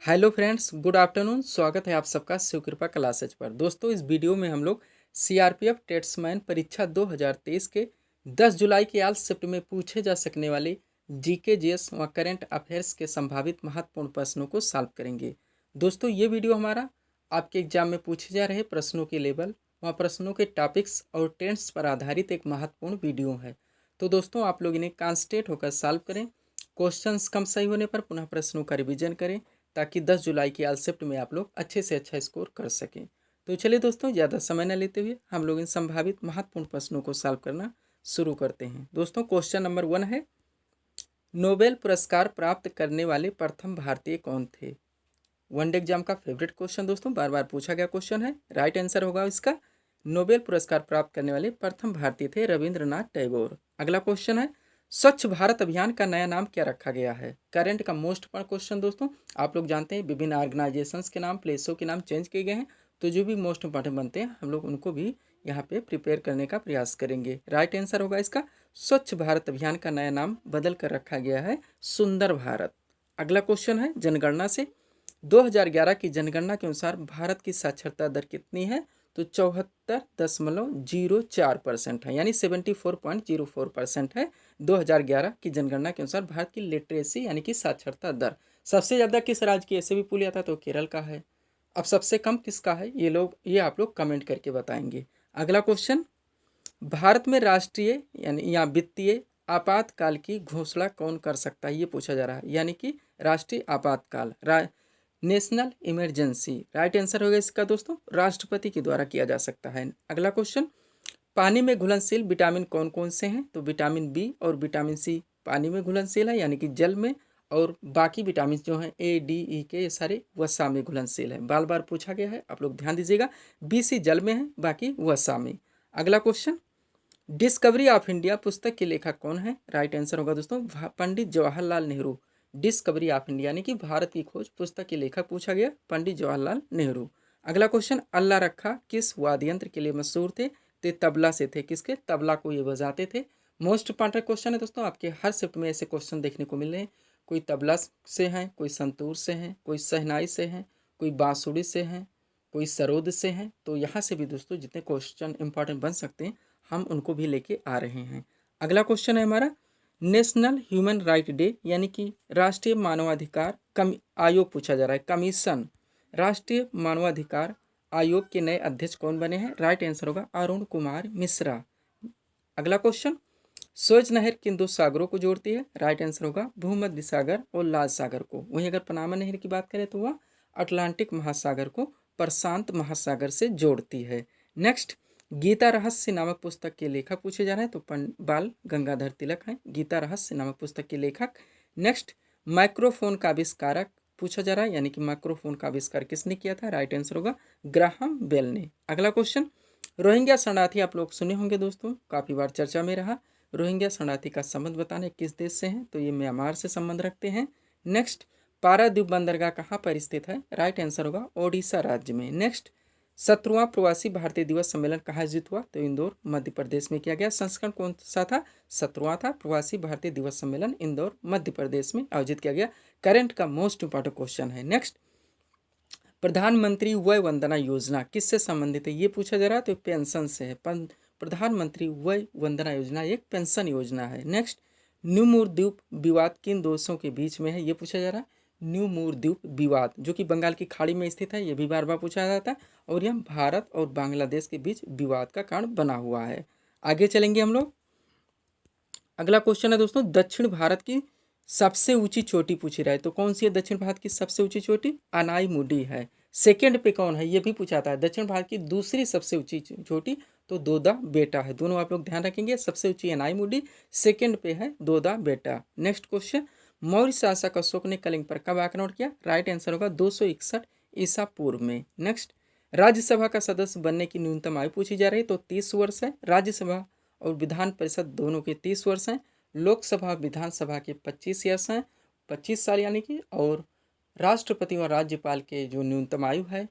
Hello friends, good afternoon. स्वागत है आप सबका शिव कृपा क्लासेज पर। दोस्तों, इस वीडियो में हम लोग सीआरपीएफ टेट्समैन परीक्षा 2023 के 10 जुलाई के आल शिफ्ट में पूछे जा सकने वाले जीके जीएस व करंट अफेयर्स के संभावित महत्वपूर्ण प्रश्नों को सॉल्व करेंगे। दोस्तों, ये वीडियो हमारा आपके एग्जाम में पूछे जा रहे प्रश्नों के लेवल व प्रश्नों के टॉपिक्स और टेंस पर आधारित एक महत्वपूर्ण वीडियो है। तो दोस्तों, आप लोग इन्हें कॉन्सेंट्रेट होकर सॉल्व करें। क्वेश्चंस कम सही होने पर पुनः प्रश्नों का रिवीजन करें ताकि 10 जुलाई की आल शिफ्ट में आप लोग अच्छे से अच्छा स्कोर कर सकें। तो चलिए दोस्तों, ज़्यादा समय न लेते हुए हम लोग इन संभावित महत्वपूर्ण प्रश्नों को सॉल्व करना शुरू करते हैं। दोस्तों, क्वेश्चन नंबर 1 है, नोबेल पुरस्कार प्राप्त करने वाले प्रथम भारतीय कौन थे? वनडे एग्जाम का फेवरेट क्वेश्चन दोस्तों, बार बार पूछा गया क्वेश्चन है। राइट आंसर होगा इसका नोबेल पुरस्कार प्राप्त करने वाले प्रथम भारतीय थे रविंद्रनाथ टैगोर। अगला क्वेश्चन है, स्वच्छ भारत अभियान का नया नाम क्या रखा गया है? करंट का मोस्ट इंपॉर्टेंट क्वेश्चन दोस्तों। आप लोग जानते हैं विभिन्न ऑर्गेनाइजेशंस के नाम, प्लेसों के नाम चेंज किए गए हैं, तो जो भी मोस्ट इंपॉर्टेंट बनते हैं हम लोग उनको भी यहाँ पे प्रिपेयर करने का प्रयास करेंगे। राइट आंसर होगा इसका स्वच्छ भारत अभियान का नया नाम बदल कर रखा गया है सुंदर भारत। अगला क्वेश्चन है, जनगणना से 2011 की जनगणना के अनुसार भारत की साक्षरता दर कितनी है? तो 74.04% है, यानी 74.04% है 2011 की जनगणना के अनुसार भारत की लिटरेसी यानी कि साक्षरता दर। सबसे ज़्यादा किस राज्य की, ऐसे भी पूछ लिया था तो केरल का है। अब सबसे कम किसका है, ये आप लोग कमेंट करके बताएंगे। अगला क्वेश्चन, भारत में राष्ट्रीय यानी या वित्तीय आपातकाल की घोषणा कौन कर सकता है? ये पूछा जा रहा है, यानी कि राष्ट्रीय आपातकाल, नेशनल इमरजेंसी। राइट आंसर होगा इसका दोस्तों राष्ट्रपति के द्वारा किया जा सकता है। अगला क्वेश्चन, पानी में घुलनशील विटामिन कौन कौन से हैं? तो विटामिन बी और विटामिन सी पानी में घुलनशील है, यानी कि जल में, और बाकी विटामिन जो हैं ए डी ई के ये सारे वसा में घुलनशील है। बार बार पूछा गया है, आप लोग ध्यान दीजिएगा। बी सी जल में है, बाकी वसा में। अगला क्वेश्चन, डिस्कवरी ऑफ इंडिया पुस्तक के लेखक कौन है? राइट आंसर होगा दोस्तों Pandit Jawaharlal Nehru. Discovery of India यानी कि भारत की खोज पुस्तक के लेखक पूछा गया पंडित जवाहरलाल नेहरू। अगला क्वेश्चन, अल्लाह रखा किस वाद्य यंत्र के लिए मशहूर थे? तो तबला से थे। किसके? तबला को ये बजाते थे। मोस्ट इंपॉर्टेंट क्वेश्चन है दोस्तों, आपके हर शिफ्ट में ऐसे क्वेश्चन देखने को मिल रहे हैं। कोई तबला से हैं, कोई संतूर से हैं, कोई शहनाई से हैं, कोई बांसुरी से हैं, कोई सरोद से हैं। तो यहाँ से भी दोस्तों जितने क्वेश्चन इंपॉर्टेंट बन सकते हैं हम उनको भी लेके आ रहे हैं। अगला क्वेश्चन है हमारा, नेशनल ह्यूमन राइट डे यानी कि राष्ट्रीय मानवाधिकार आयोग पूछा जा रहा है, कमीशन। राष्ट्रीय मानवाधिकार आयोग के नए अध्यक्ष कौन बने हैं? राइट आंसर होगा अरुण कुमार मिश्रा। अगला क्वेश्चन, स्वेज नहर किन दो सागरों को जोड़ती है? राइट आंसर होगा भूमध्य सागर और लाल सागर को। वहीं अगर पनामा नहर की बात करें तो वह अटलांटिक महासागर को प्रशांत महासागर से जोड़ती है। नेक्स्ट, गीता रहस्य नामक पुस्तक के लेखक पूछे जा रहे हैं, तो बाल गंगाधर तिलक हैं गीता रहस्य नामक पुस्तक के लेखक। नेक्स्ट, माइक्रोफोन का आविष्कारक पूछा जा रहा है, यानी कि माइक्रोफोन का आविष्कार किसने किया था? राइट आंसर होगा ग्राहम बेल ने। अगला क्वेश्चन, रोहिंग्या शरणार्थी आप लोग सुने होंगे दोस्तों, काफ़ी बार चर्चा में रहा। रोहिंग्या शरणार्थी का संबंध बताने किस देश से हैं? तो ये म्यांमार से संबंध रखते हैं। नेक्स्ट, पारादीप बंदरगाह कहाँ पर स्थित है? राइट आंसर होगा ओडिशा राज्य में। नेक्स्ट, 17वां प्रवासी भारतीय दिवस सम्मेलन कहाँ आयोजित हुआ? तो इंदौर मध्य प्रदेश में किया गया। संस्करण कौन सा था? 17वां था। प्रवासी भारतीय दिवस सम्मेलन इंदौर मध्य प्रदेश में आयोजित किया गया। करंट का मोस्ट इंपॉर्टेंट क्वेश्चन है। नेक्स्ट, प्रधानमंत्री वय वंदना योजना किससे संबंधित है? ये पूछा जा रहा है, तो पेंशन से है। प्रधानमंत्री वय वंदना योजना एक पेंशन योजना है। नेक्स्ट, न्यू मूर द्वीप विवाद किन देशों के बीच में है? ये पूछा जा रहा है। न्यू मूर द्वीप विवाद जो कि बंगाल की खाड़ी में स्थित है, ये भी बार बार पूछा जाता है, और यह भारत और बांग्लादेश के बीच विवाद का कारण बना हुआ है। आगे चलेंगे हम लोग। अगला क्वेश्चन है दोस्तों, दक्षिण भारत की सबसे ऊंची चोटी पूछी रहा है, तो कौन सी है दक्षिण भारत की सबसे ऊंची चोटी? अनाई मुडी है। सेकंड पे कौन है? ये भी पूछा था। दक्षिण भारत की दूसरी सबसे ऊंची चोटी तो दोदा बेटा है। दोनों आप लोग ध्यान रखेंगे, सबसे ऊंची अनाई मुडी, सेकंड पे है दोदा बेटा। नेक्स्ट क्वेश्चन, मौर्य शासक अशोक ने कलिंग पर कब आक्रमण किया? राइट आंसर होगा 261 ईसा पूर्व में। नेक्स्ट, राज्यसभा का सदस्य बनने की न्यूनतम आयु पूछी जा रही है, तो 30 वर्ष है। राज्यसभा और विधान परिषद दोनों के 30 वर्ष हैं। लोकसभा विधानसभा के 25 ईयर्स हैं, 25 साल यानी कि, और राष्ट्रपति और राज्यपाल के जो न्यूनतम आयु है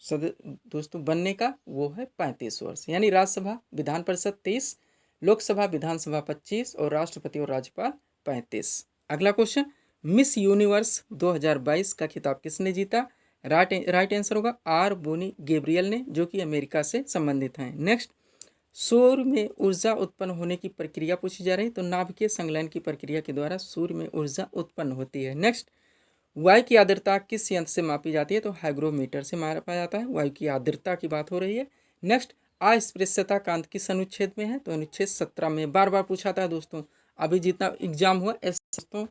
दोस्तों बनने का वो है 35 वर्ष, यानी राज्यसभा विधान परिषद 30, लोकसभा विधानसभा 25 और राष्ट्रपति और राज्यपाल 35। अगला क्वेश्चन, मिस यूनिवर्स 2022 का खिताब किसने जीता? राइट आंसर होगा आर बोनी गैब्रियल ने, जो कि अमेरिका से संबंधित हैं। नेक्स्ट, सूर्य में ऊर्जा उत्पन्न होने की प्रक्रिया पूछी जा रही है, तो नाभिकीय संलयन की प्रक्रिया के द्वारा सूर्य में ऊर्जा उत्पन्न होती है। नेक्स्ट, वायु की आर्द्रता किस यंत्र से मापी जाती है? तो हाइग्रोमीटर से मापा जाता है। वायु की आर्द्रता की बात हो रही है। नेक्स्ट, अस्पृश्यता कांत किस अनुच्छेद में है? तो अनुच्छेद 17 में। बार बार पूछा था दोस्तों, अभी जितना एग्जाम हुआ दोस्तों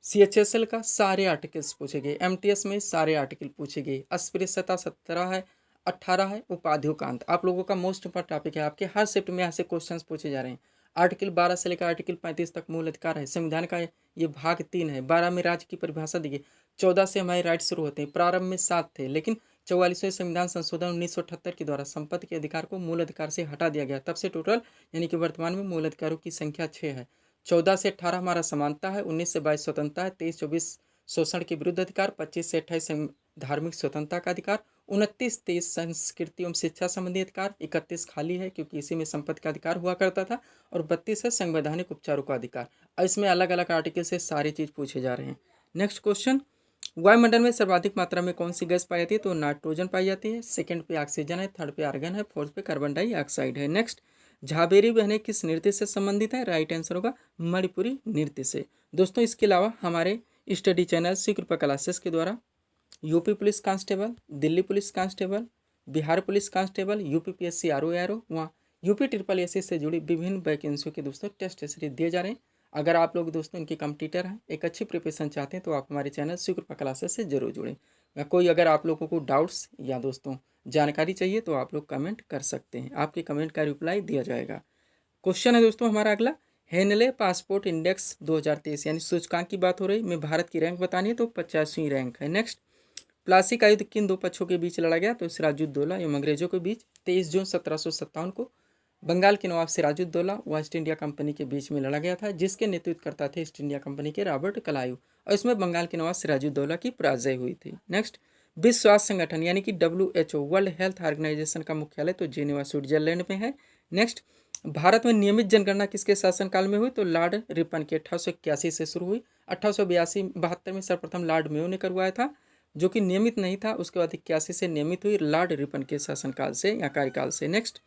CHSL का सारे आर्टिकल्स पूछे गए, MTS में सारे आर्टिकल पूछे गए। अस्पृश्यता 17 है, 18 है, उपाध्योकांत आप लोगों का मोस्ट इंपॉर्टेंट टॉपिक है। आपके हर शिफ्ट में ऐसे क्वेश्चंस पूछे जा रहे हैं। आर्टिकल 12 से लेकर आर्टिकल 35 तक मूल अधिकार है। संविधान का ये भाग 3 है। 12 में राज्य की परिभाषा दी गई। 14 से हमारे राइट शुरू होते हैं। प्रारंभ में 7 थे, लेकिन 44वें संविधान संशोधन 1978 के द्वारा संपत्ति के अधिकार को मूल अधिकार से हटा दिया गया। तब से टोटल यानी कि वर्तमान में मूल अधिकारों की संख्या 6 है। 14 से 18 हमारा समानता है, 19 से 22 स्वतंत्रता है, 23-24 शोषण के विरुद्ध अधिकार, 25 से 28 धार्मिक स्वतंत्रता का अधिकार, 29-30 संस्कृति एवं शिक्षा संबंधी अधिकार, 31 खाली है क्योंकि इसी में संपत्ति का अधिकार हुआ करता था, और 32 है संवैधानिक उपचारों का अधिकार। और इसमें अलग अलग आर्टिकल से सारी चीज़ पूछे जा रहे हैं। नेक्स्ट क्वेश्चन, वायुमंडल में सर्वाधिक मात्रा में कौन सी गैस पाई जाती है? तो नाइट्रोजन पाई जाती है। सेकंड पे ऑक्सीजन है, थर्ड पे आर्गन है, फोर्थ पे कार्बन डाइऑक्साइड है। नेक्स्ट, झाबेरी बहनें किस नृत्य से संबंधित है? राइट आंसर होगा मणिपुरी नृत्य से। दोस्तों इसके अलावा हमारे स्टडी चैनल श्री कृपा क्लासेस के द्वारा UP police constable, Delhi police constable, Bihar police constable, UP PSC RO वहाँ यूपी SSS से जुड़ी विभिन्न वैकेंसियों के दोस्तों टेस्ट सीरीज दिए जा रहे हैं। अगर आप लोग दोस्तों इनके कम्पिटिटर हैं, एक अच्छी प्रिपरेशन चाहते हैं, तो आप हमारे चैनल श्री कृपा क्लासेस से जरूर जुड़ें। कोई अगर आप लोगों को डाउट्स या दोस्तों जानकारी चाहिए तो आप लोग कमेंट कर सकते हैं, आपके कमेंट का रिप्लाई दिया जाएगा। क्वेश्चन है दोस्तों हमारा अगला, हेनले पासपोर्ट इंडेक्स 2023 यानी सूचकांक की बात हो रही, में भारत की रैंक बतानी है तो 50वीं रैंक है। नेक्स्ट, प्लासी का युद्ध किन दो पक्षों के बीच लड़ा गया? तो सिराजुद्दौला एवं अंग्रेजों के बीच 23 जून 1757 को बंगाल के नवाब सिराजुद्दौला वेस्ट इंडिया कंपनी के बीच में लड़ा गया था, जिसके नेतृत्व करता थे ईस्ट इंडिया कंपनी के रॉबर्ट क्लाइव, और इसमें बंगाल के नवाब सिराजुद्दौला की पराजय हुई थी। नेक्स्ट, विश्व स्वास्थ्य संगठन यानी कि WHO वर्ल्ड हेल्थ ऑर्गेनाइजेशन का मुख्यालय तो जेनेवा स्विट्जरलैंड में है। नेक्स्ट, भारत में नियमित जनगणना किसके शासनकाल में हुई? तो लॉर्ड रिपन के 1881 से शुरू हुई। 1882-72 में सर्वप्रथम लॉर्ड मेयो ने करवाया था, जो कि नियमित नहीं था। उसके बाद 81 से नियमित हुई लॉर्ड रिपन के शासनकाल से या कार्यकाल से। नेक्स्ट,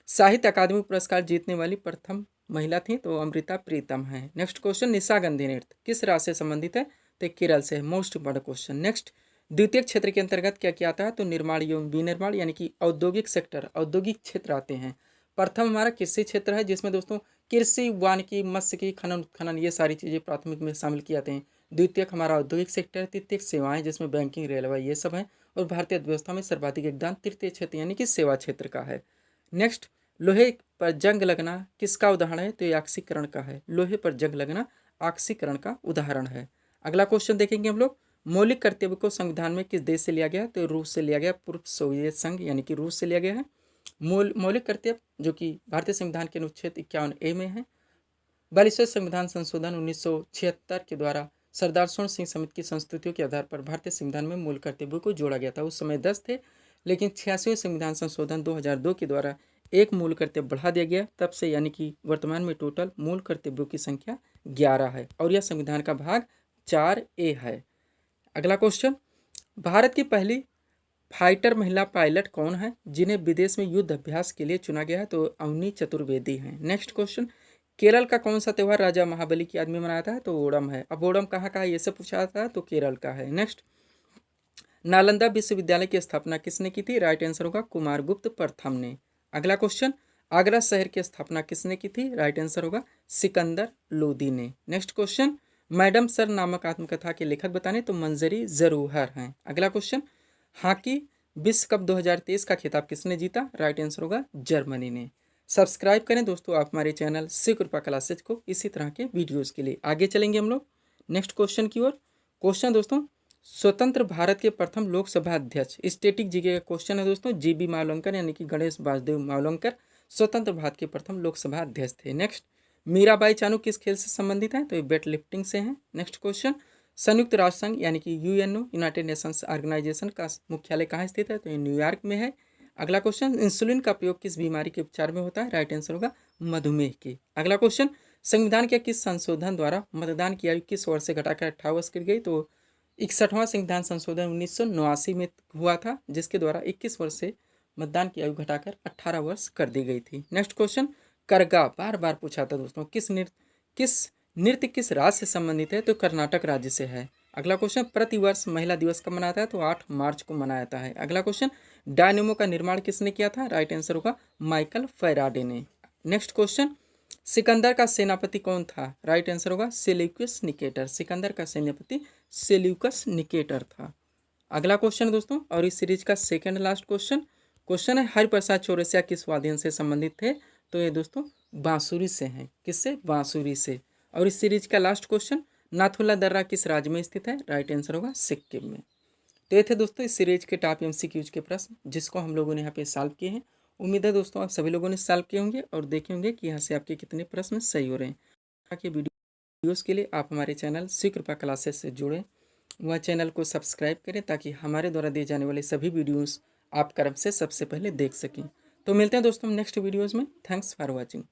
साहित्य अकादमी पुरस्कार जीतने वाली प्रथम महिला थी तो अमृता प्रीतम है। नेक्स्ट क्वेश्चन, निशागंधी नृत्य किस राज्य से संबंधित है? तो केरल से। Most important question. नेक्स्ट, द्वितीय क्षेत्र के अंतर्गत क्या क्या आता है? तो निर्माण एवं विनिर्माण यानी कि औद्योगिक सेक्टर, औद्योगिक क्षेत्र आते हैं। प्रथम हमारा कृषि क्षेत्र है, जिसमें दोस्तों कृषि, वानिकी, मत्स्य की खनन उत्खनन ये सारी चीज़ें प्राथमिक में शामिल किए जाते हैं। द्वितीयक हमारा औद्योगिक सेक्टर है। तृतीयक सेवाएं, जिसमें बैंकिंग, रेलवे ये सब हैं। और भारतीय अर्थव्यवस्था में सर्वाधिक योगदान तृतीय क्षेत्र यानी कि सेवा क्षेत्र का है। नेक्स्ट, लोहे पर जंग लगना किसका उदाहरण है? तो ये ऑक्सीकरण का है। लोहे पर जंग लगना ऑक्सीकरण का उदाहरण है। अगला क्वेश्चन देखेंगे हम लोग, मौलिक कर्तव्य को संविधान में किस देश से लिया गया? तो रूस से लिया गया, पूर्व सोवियत संघ यानी कि रूस से लिया गया है। मौलिक कर्तव्य जो कि भारतीय संविधान के अनुच्छेद 51A में है। 42वें संविधान संशोधन 1976 के द्वारा सरदार स्वर्ण सिंह समिति की संस्तुतियों के आधार पर भारतीय संविधान में मूल कर्तव्यों को जोड़ा गया था। उस समय 10 थे, लेकिन 86वें संविधान संशोधन 2002 के द्वारा एक मूल कर्तव्य बढ़ा दिया गया। तब से यानी कि वर्तमान में टोटल मूल कर्तव्यों की संख्या 11 है, और यह संविधान का भाग 4A है। अगला क्वेश्चन, भारत की पहली फाइटर महिला पायलट कौन है जिन्हें विदेश में युद्ध अभ्यास के लिए चुना गया है? तो अवनी चतुर्वेदी हैं। नेक्स्ट क्वेश्चन, केरल का कौन सा त्यौहार राजा महाबली की याद में मनाया था? तो ओणम है। अब ओणम कहाँ का है ये सब पूछा था, तो केरल का है। नेक्स्ट, नालंदा विश्वविद्यालय की स्थापना किसने की थी? राइट आंसर होगा कुमारगुप्त प्रथम ने। अगला क्वेश्चन, आगरा शहर की स्थापना किसने की थी? राइट आंसर होगा सिकंदर लोदी ने। नेक्स्ट क्वेश्चन, मैडम सर नामक आत्मकथा के लेखक बताने? तो मंजरी जरूहर हैं। अगला क्वेश्चन, हॉकी विश्व कप 2023 का खिताब किसने जीता? राइट आंसर होगा जर्मनी ने। सब्सक्राइब करें दोस्तों आप हमारे चैनल श्री कृपा क्लासेज को इसी तरह के वीडियोस के लिए। आगे चलेंगे हम लोग नेक्स्ट क्वेश्चन की ओर। क्वेश्चन दोस्तों, स्वतंत्र भारत के प्रथम लोकसभा अध्यक्ष, स्टैटिक जीके का क्वेश्चन है दोस्तों। GB मावलंकर यानी कि गणेश वासुदेव मावलंकर स्वतंत्र भारत के प्रथम लोकसभा अध्यक्ष थे। नेक्स्ट, मीराबाई चानू किस खेल से संबंधित है? तो ये वेट लिफ्टिंग से हैं। नेक्स्ट क्वेश्चन, संयुक्त राष्ट्र संघ यानी कि UNO यूनाइटेड नेशंस ऑर्गेनाइजेशन का मुख्यालय कहाँ स्थित है? तो ये न्यूयॉर्क में है। अगला क्वेश्चन, इंसुलिन का प्रयोग किस बीमारी के उपचार में होता है? राइट आंसर होगा मधुमेह की। अगला क्वेश्चन, संविधान के किस संशोधन द्वारा मतदान की आयु किस वर्ष से घटाकर 18 वर्ष कर गई? तो 61वां संविधान संशोधन 1989 में हुआ था, जिसके द्वारा 21 वर्ष से मतदान की आयु घटाकर 18 वर्ष कर दी गई थी। नेक्स्ट क्वेश्चन, करगा बार बार पूछा था दोस्तों, किस नृत्य किस राज्य से संबंधित है? तो कर्नाटक राज्य से है। अगला क्वेश्चन, प्रतिवर्ष महिला दिवस कब मनाता है? तो 8 मार्च को मनाया जाता है। अगला क्वेश्चन, डायनेमो का निर्माण किसने किया था? राइट आंसर होगा माइकल फैराडे ने। नेक्स्ट क्वेश्चन, सिकंदर का सेनापति कौन था? राइट आंसर होगा सेल्यूकस निकेटर। सिकंदर का सेनापति सेल्यूकस निकेटर था। अगला क्वेश्चन दोस्तों, और इस सीरीज का सेकंड लास्ट क्वेश्चन है, हरिप्रसाद चौरसिया किस वाद्ययंत्र से संबंधित थे? तो ये दोस्तों बांसुरी से हैं। किससे? बांसुरी से। और इस सीरीज का लास्ट क्वेश्चन, नाथुला दर्रा किस राज्य में स्थित है? राइट आंसर होगा सिक्किम में। तो ये थे दोस्तों इस सीरीज के टॉप एमसीक्यूज के प्रश्न, जिसको हम लोगों ने यहाँ पे सॉल्व किए हैं। उम्मीद है दोस्तों आप सभी लोगों ने सॉल्व किए होंगे और देखे होंगे कि यहाँ से आपके कितने प्रश्न सही हो रहे हैं। ताकि वीडियोस के लिए आप हमारे चैनल श्री कृपा क्लासेस से जुड़ें, वह चैनल को सब्सक्राइब करें ताकि हमारे द्वारा दिए जाने वाले सभी वीडियोस आप करब से सबसे पहले देख सकें। तो मिलते हैं दोस्तों नेक्स्ट वीडियोज़ में। Thanks for watching.